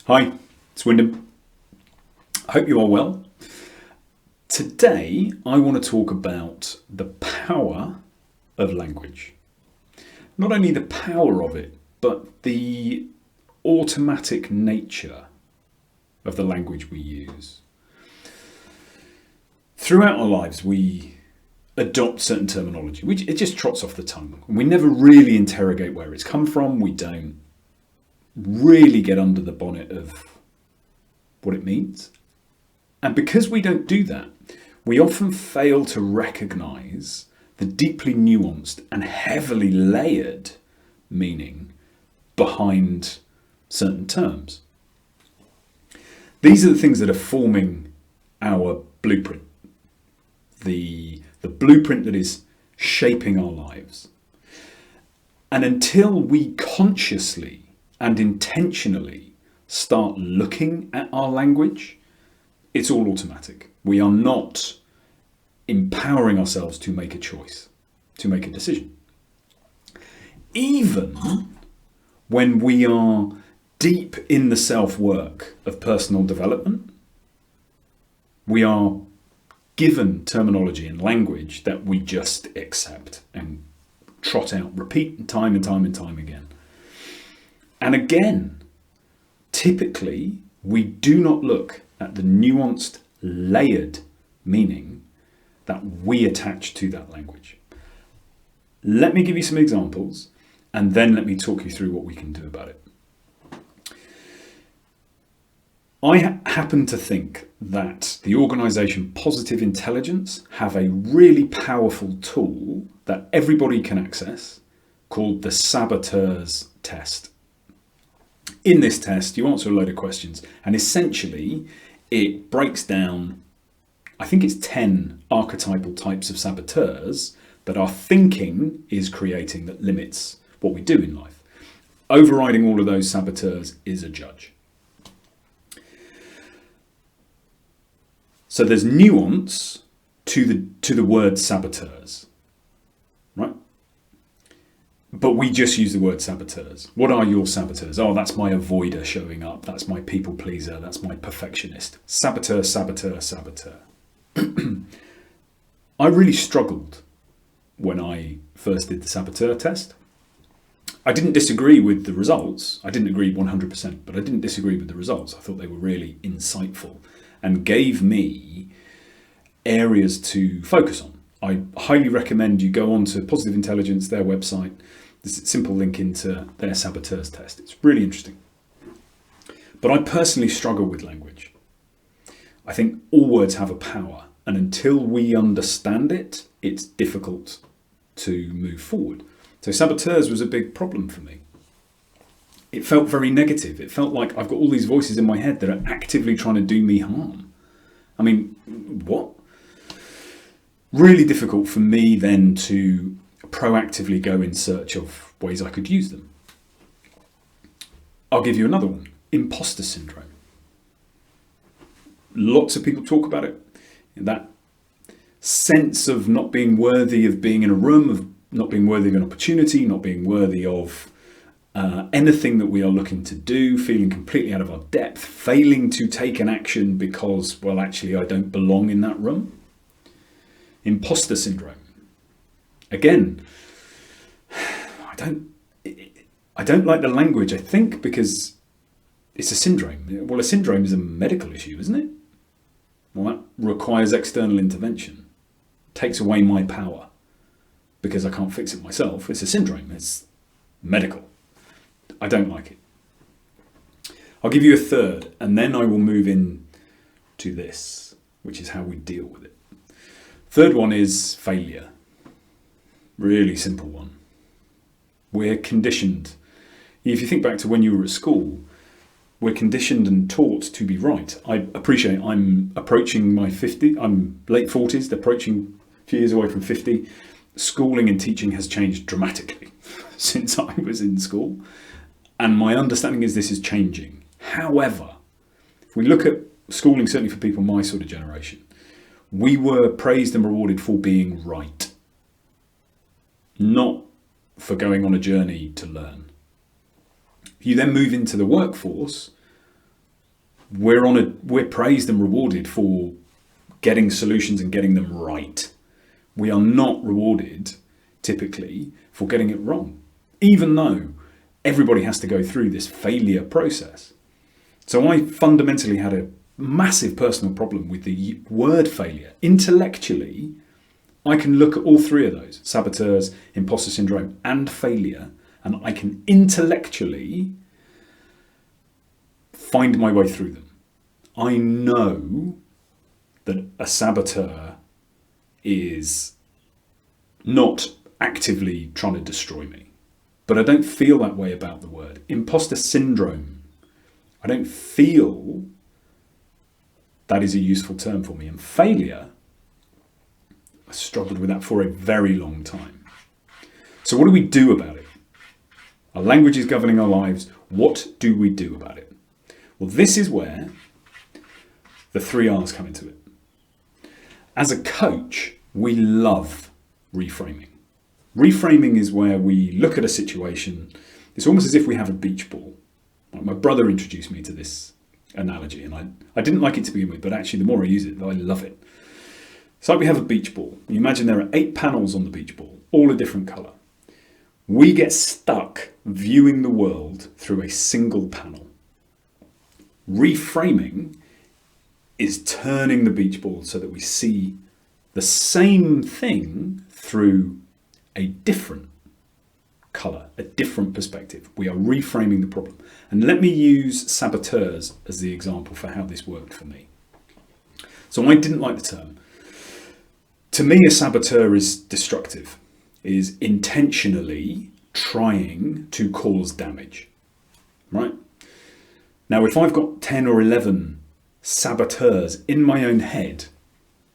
Hi, it's Wyndham. I hope you are well. Today, I want to talk about the power of language. Not only the power of it, but the automatic nature of the language we use. Throughout our lives, we adopt certain terminology, which it just trots off the tongue. We never really interrogate where it's come from. We don't really get under the bonnet of what it means. And because we don't do that, we often fail to recognize the deeply nuanced and heavily layered meaning behind certain terms. These are the things that are forming our blueprint, the blueprint that is shaping our lives. And until we consciously and intentionally start looking at our language, it's all automatic. We are not empowering ourselves to make a choice, to make a decision. Even when we are deep in the self-work of personal development, we are given terminology and language that we just accept and trot out, repeat time and time and time again. And again, typically, we do not look at the nuanced, layered meaning that we attach to that language. Let me give you some examples, and then let me talk you through what we can do about it. I happen to think that the organisation Positive Intelligence have a really powerful tool that everybody can access called the Saboteur's Test. In this test, you answer a load of questions, and essentially it breaks down, I think it's 10 archetypal types of saboteurs that our thinking is creating that limits what we do in life. Overriding all of those saboteurs is a judge. So there's nuance to the word saboteurs, right? But we just use the word saboteurs. What are your saboteurs? Oh, that's my avoider showing up. That's my people pleaser. That's my perfectionist. Saboteur, saboteur, saboteur. I really struggled when I first did the saboteur test. I didn't disagree with the results. I didn't agree 100%, but I didn't disagree with the results. I thought they were really insightful and gave me areas to focus on. I highly recommend you go on to Positive Intelligence, their website. There's a simple link into their saboteurs test. It's really interesting. But I personally struggle with language. I think all words have a power, and until we understand it, it's difficult to move forward. So saboteurs was a big problem for me. It felt very negative. It felt like I've got all these voices in my head that are actively trying to do me harm. I mean, what? Really difficult for me then to proactively go in search of ways I could use them. I'll give you another one, imposter syndrome. Lots of people talk about it. That sense of not being worthy of being in a room, of not being worthy of an opportunity, not being worthy of anything that we are looking to do, feeling completely out of our depth, failing to take an action because, well, actually I don't belong in that room. Imposter syndrome. Again, I don't like the language, I think, because it's a syndrome. Well, a syndrome is a medical issue, isn't it? Well, that requires external intervention. Takes away my power because I can't fix it myself. It's a syndrome. It's medical. I don't like it. I'll give you a third, and then I will move in to this, which is how we deal with it. Third one is failure. Really simple one. We're conditioned. If you think back to when you were at school, we're conditioned and taught to be right. I appreciate I'm approaching my 50, I'm late 40s, approaching a few years away from 50. Schooling and teaching has changed dramatically since I was in school. And my understanding is this is changing. However, if we look at schooling, certainly for people my sort of generation, we were praised and rewarded for being right, not for going on a journey to learn. You then move into the workforce, we're praised and rewarded for getting solutions and getting them right. We are not rewarded typically for getting it wrong, even though everybody has to go through this failure process. So I fundamentally had a massive personal problem with the word failure. Intellectually, I can look at all three of those, saboteurs, imposter syndrome, and failure, and I can intellectually find my way through them. I know that a saboteur is not actively trying to destroy me, but I don't feel that way about the word. Imposter syndrome, I don't feel that is a useful term for me. And failure, I struggled with that for a very long time. So what do we do about it? Our language is governing our lives. What do we do about it? Well, this is where the 3 R's come into it. As a coach, we love reframing. Reframing is where we look at a situation. It's almost as if we have a beach ball. My brother introduced me to this analogy, and I didn't like it to begin with, but actually the more I use it, I love it. It's like we have a beach ball. You imagine there are 8 panels on the beach ball, all a different colour. We get stuck viewing the world through a single panel. Reframing is turning the beach ball so that we see the same thing through a different colour, a different perspective. We are reframing the problem. And let me use saboteurs as the example for how this worked for me. So I didn't like the term. To me, a saboteur is destructive, is intentionally trying to cause damage, right? Now, if I've got 10 or 11 saboteurs in my own head,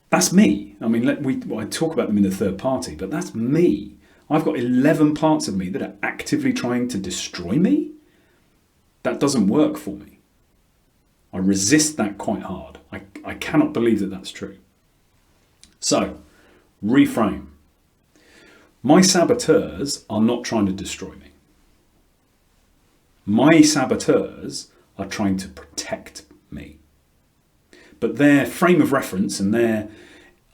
that's me. I mean, I talk about them in the third party, but that's me. I've got 11 parts of me that are actively trying to destroy me. That doesn't work for me. I resist that quite hard. I cannot believe that that's true. So, reframe. My saboteurs are not trying to destroy me. My saboteurs are trying to protect me. But their frame of reference and their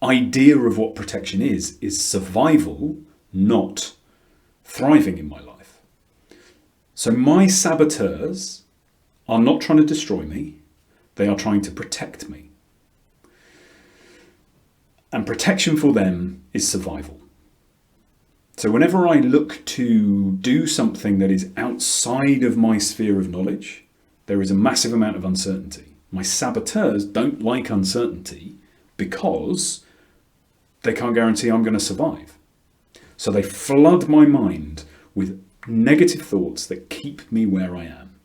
idea of what protection is survival, not thriving in my life. So my saboteurs are not trying to destroy me. They are trying to protect me. And protection for them is survival. So whenever I look to do something that is outside of my sphere of knowledge, there is a massive amount of uncertainty. My saboteurs don't like uncertainty because they can't guarantee I'm going to survive. So they flood my mind with negative thoughts that keep me where I am.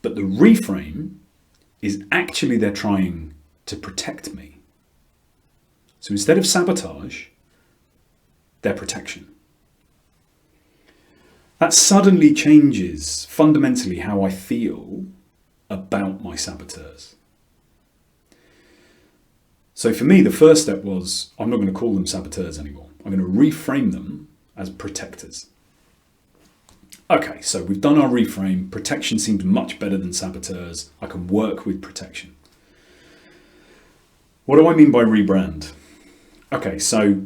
But the reframe is actually they're trying to protect me. So instead of sabotage, they're protection. That suddenly changes fundamentally how I feel about my saboteurs. So for me, the first step was, I'm not going to call them saboteurs anymore. I'm going to reframe them as protectors. Okay, so we've done our reframe. Protection seems much better than saboteurs. I can work with protection. What do I mean by rebrand? Okay, so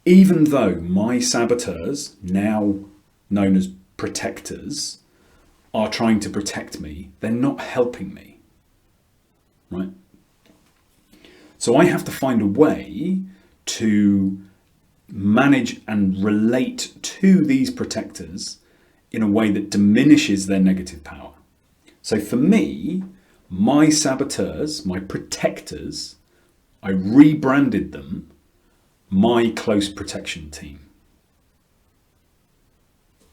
even though my saboteurs, now known as protectors, are trying to protect me, they're not helping me, right? So I have to find a way to manage and relate to these protectors in a way that diminishes their negative power. So for me, my saboteurs, my protectors, I rebranded them my close protection team.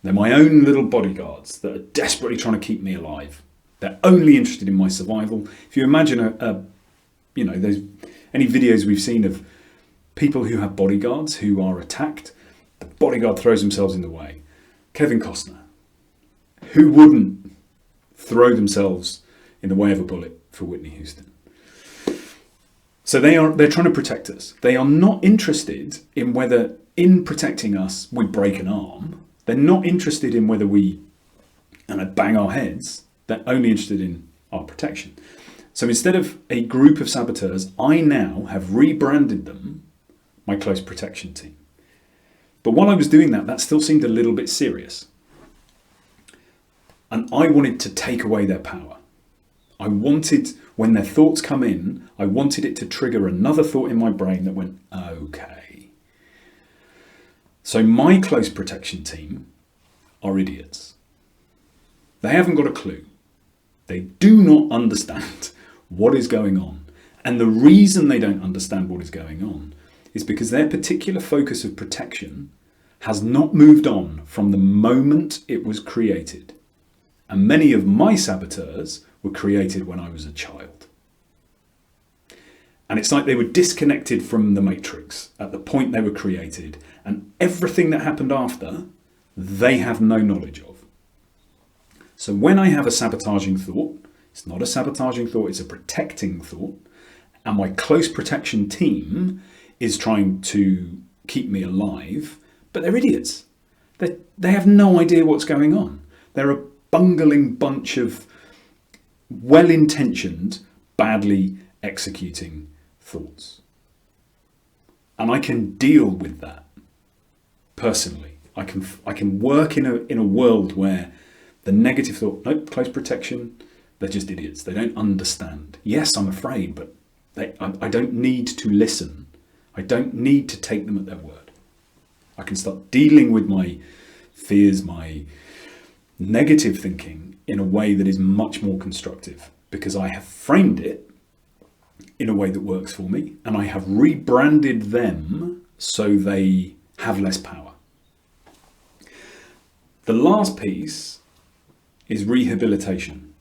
They're my own little bodyguards that are desperately trying to keep me alive. They're only interested in my survival. If you imagine there's any videos we've seen of people who have bodyguards who are attacked, the bodyguard throws themselves in the way. Kevin Costner. Who wouldn't throw themselves in the way of a bullet for Whitney Houston? So they're trying to protect us. They are not interested in whether in protecting us we break an arm. They're not interested in whether we bang our heads. They're only interested in our protection. So instead of a group of saboteurs, I now have rebranded them my close protection team. But while I was doing that, that still seemed a little bit serious. And I wanted to take away their power. I wanted, when their thoughts come in, I wanted it to trigger another thought in my brain that went, okay. So my close protection team are idiots. They haven't got a clue. They do not understand what is going on. And the reason they don't understand what is going on is because their particular focus of protection has not moved on from the moment it was created. And many of my saboteurs were created when I was a child. And it's like they were disconnected from the matrix at the point they were created, and everything that happened after, they have no knowledge of. So when I have a sabotaging thought, it's not a sabotaging thought, it's a protecting thought, and my close protection team is trying to keep me alive, but they're idiots. They have no idea what's going on. They're a bungling bunch of well-intentioned, badly executing thoughts. And I can deal with that personally. I can work in a world where the negative thought, nope, close protection, they're just idiots. They don't understand. Yes, I'm afraid, but I don't need to listen. I don't need to take them at their word. I can start dealing with my fears, my negative thinking in a way that is much more constructive, because I have framed it in a way that works for me, and I have rebranded them so they have less power. The last piece is rehabilitation.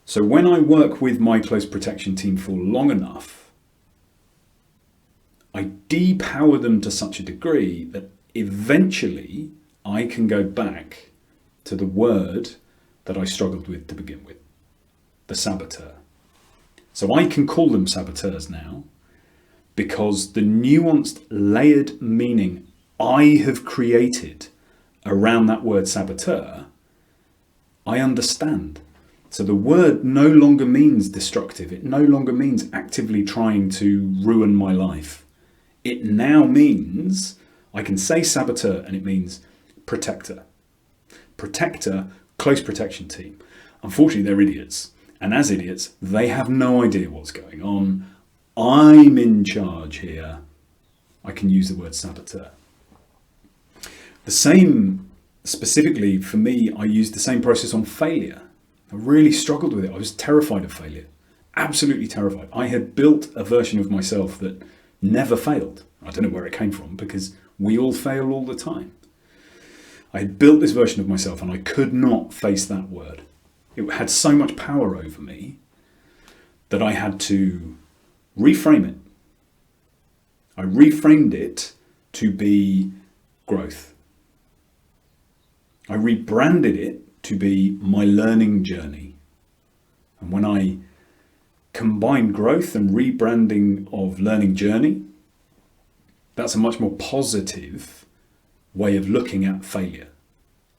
So when I work with my close protection team for long enough, I depower them to such a degree that eventually I can go back to the word that I struggled with to begin with, the saboteur. So I can call them saboteurs now because the nuanced, layered meaning I have created around that word saboteur, I understand. So the word no longer means destructive. It no longer means actively trying to ruin my life. It now means, I can say saboteur and it means protector. Protector, close protection team. Unfortunately, they're idiots. And as idiots, they have no idea what's going on. I'm in charge here. I can use the word saboteur. The same, specifically for me, I used the same process on failure. I really struggled with it. I was terrified of failure. Absolutely terrified. I had built a version of myself that never failed. I don't know where it came from, because we all fail all the time. I had built this version of myself and I could not face that word. It had so much power over me that I had to reframe it. I reframed it to be growth. I rebranded it to be my learning journey. And when I combine growth and rebranding of learning journey, that's a much more positive way of looking at failure.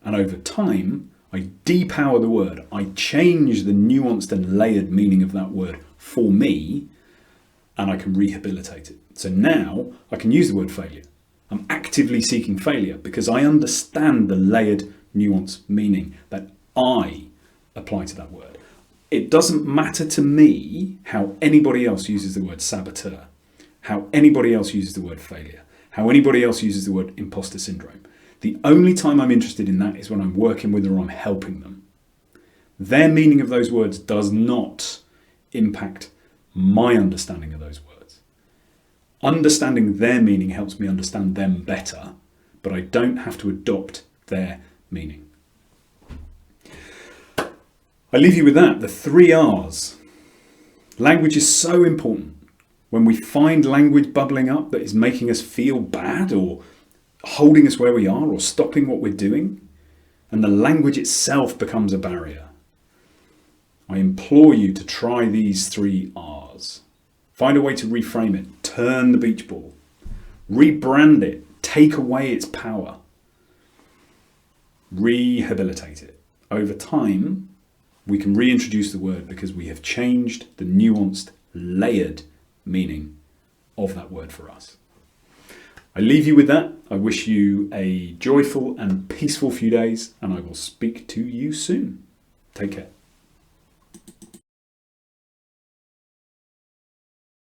And over time, I depower the word. I change the nuanced and layered meaning of that word for me, and I can rehabilitate it. So now I can use the word failure. I'm actively seeking failure because I understand the layered, nuanced meaning that I apply to that word. It doesn't matter to me how anybody else uses the word saboteur, how anybody else uses the word failure, how anybody else uses the word imposter syndrome. The only time I'm interested in that is when I'm working with or I'm helping them. Their meaning of those words does not impact my understanding of those words. Understanding their meaning helps me understand them better, but I don't have to adopt their meaning. I leave you with that, the 3 R's. Language is so important. When we find language bubbling up that is making us feel bad or holding us where we are or stopping what we're doing, and the language itself becomes a barrier, I implore you to try these 3 R's. Find a way to reframe it, turn the beach ball, rebrand it, take away its power, rehabilitate it. Over time, We can reintroduce the word because we have changed the nuanced, layered meaning of that word for us. I leave you with that. I wish you a joyful and peaceful few days, and I will speak to you soon. Take care.